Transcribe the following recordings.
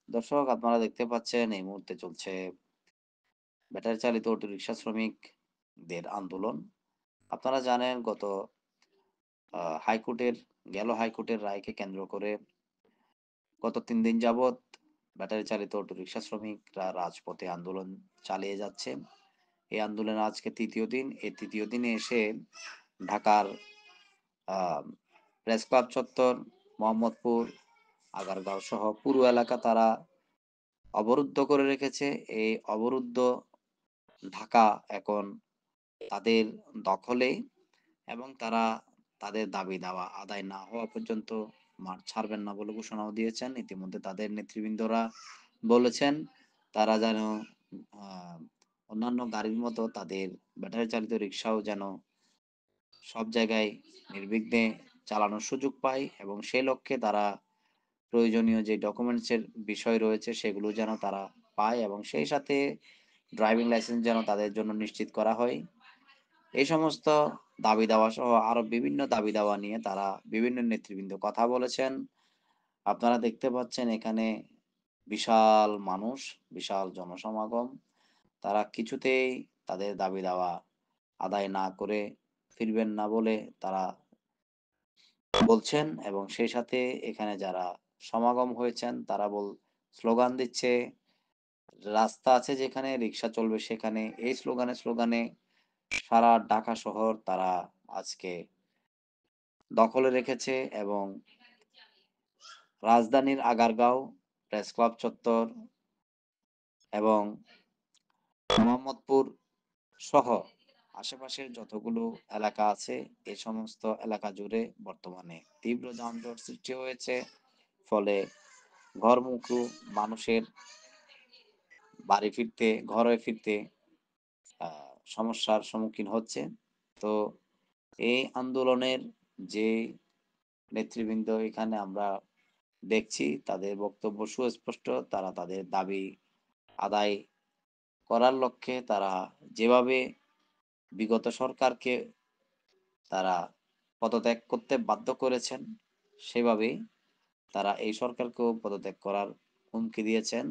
দর্শক, আপনারা দেখতে পাচ্ছেন এই মুহূর্তে চলছে ব্যাটারি চালিত অটোরিকশা শ্রমিকদের আন্দোলন। আপনারা জানেন হাইকোর্টের হাইকোর্টের রায়কে কেন্দ্র করে গত ৩ দিন যাবৎ ব্যাটারি চালিত অটোরিকশা শ্রমিকরা রাজপথে আন্দোলন চালিয়ে যাচ্ছে। এই আন্দোলনের আজকে ৩য় দিন। এই ৩য় দিনে এসে ঢাকার আ প্রেসক্লাব চত্বর, মোহাম্মদপুর, আগারগাঁও সহ পুরো এলাকা তারা অবরুদ্ধ করে রেখেছে। এই অবরুদ্ধ ঢাকা এখন তাদের দখলে এবং তারা তাদের দাবি-দাওয়া আদায় না হওয়া পর্যন্ত মাঠ ছাড়বেন না বলে ঘোষণাও দিয়েছেন। ইতিমধ্যে তাদের নেতৃবৃন্দরা বলেছেন, তারা যেন আ অন্যান্য গাড়ির মতো তাদের ব্যাটারি চালিত রিক্সাও যেন সব জায়গায় নির্বিঘ্নে চালানোর সুযোগ পায় এবং সে লক্ষ্যে তারা প্রয়োজনীয় যে ডকুমেন্টস এর বিষয় রয়েছে সেগুলো যেন তারা পায় এবং সেই সাথে ড্রাইভিং লাইসেন্স যেন তাদের জন্য নিশ্চিত করা হয়। এই সমস্ত দাবি-দাওয়া সহ আরো বিভিন্ন দাবি-দাওয়া নিয়ে তারা বিভিন্ন নেতৃবৃন্দ কথা বলেছেন। আপনারা দেখতে পাচ্ছেন এখানে বিশাল মানুষ, বিশাল জনসমাগম। তারা কিছুতেই তাদের দাবি-দাওয়া আদায় না করে ফিরবেন না বলে তারা বলছেন এবং সেই সাথে এখানে যারা সমাগম হয়েছেন তারা স্লোগান দিচ্ছে, রাস্তা আছে যেখানে রিক্সা চলবে সেখানে। এই স্লোগানে সারা ঢাকা শহর তারা আজকে দখলে রেখেছে এবং রাজধানীর আগারগাঁও, প্রেসক্লাব চত্বর এবং মোহাম্মদপুর সহ আশেপাশের যতগুলো এলাকা আছে এই সমস্ত এলাকা জুড়ে বর্তমানে তীব্র যানজট সৃষ্টি হয়েছে। ফলে ঘরমুখী মানুষের ঘরে ফিরতে সমস্যার সম্মুখীন হচ্ছে। তো এই আন্দোলনের যে নেতৃবৃন্দ এখানে আমরা দেখছি তাদের বক্তব্য সুস্পষ্ট। তারা তাদের দাবি আদায় করার লক্ষ্যে তারা যেভাবে বিগত সরকারকে তারা পদত্যাগ করতে বাধ্য করেছেন, সেভাবেই তারা এই সরকারকেও পদত্যাগ করার হুমকি দিয়েছেন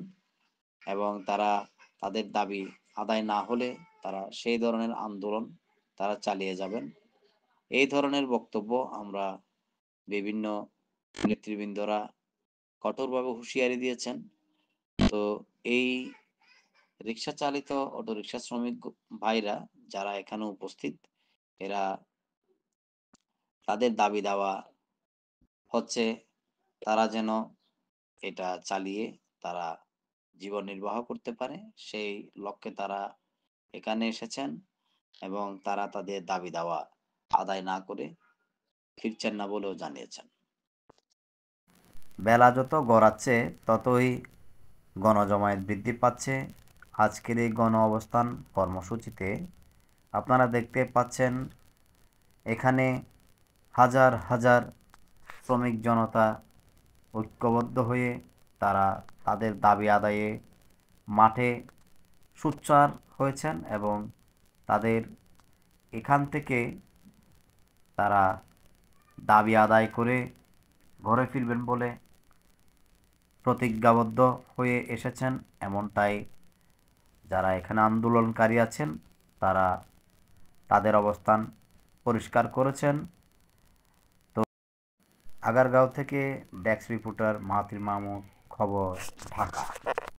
এবং তারা তাদের দাবি আদায় না হলে তারা সেই ধরনের আন্দোলন তারা চালিয়ে যাবেন। এই ধরনের বক্তব্য আমরা বিভিন্ন নেতৃবৃন্দরা কঠোরভাবে হুঁশিয়ারি দিয়েছেন। তো এই রিক্সা চালিত অটোরিকশা শ্রমিক ভাইরা যারা এখানে উপস্থিত, এরা তাদের দাবি-দাওয়া হচ্ছে তারা যেন এটা চালিয়ে তারা জীবন নির্বাহ করতে পারে। সেই লক্ষ্যে তারা এখানে এসেছেন এবং তারা তাদের দাবি-দাওয়া আদায় না করে ফিরছেন না বলেও জানিয়েছেন। বেলা যত গড়াচ্ছে ততই গণজমায়েত বৃদ্ধি পাচ্ছে। আজকের এই গণ অবস্থান কর্মসূচিতে আপনারা দেখতে পাচ্ছেন এখানে হাজার হাজার শ্রমিক জনতা ঐক্যবদ্ধ হয়ে তারা তাদের দাবি আদায়ে মাঠে সোচ্চার হয়েছেন এবং তাদের এখান থেকে তারা দাবি আদায় করে ঘরে ফিরবেন বলে প্রতিজ্ঞাবদ্ধ হয়ে এসেছেন। এমনটাই যারা এখানে আন্দোলনকারী আছেন তারা তাদের অবস্থান পরিষ্কার করেছেন। তো আগারগাঁও থেকে ডেস্ক রিপোর্টার মাহাতির মাহমুদ, খবর, ঢাকা।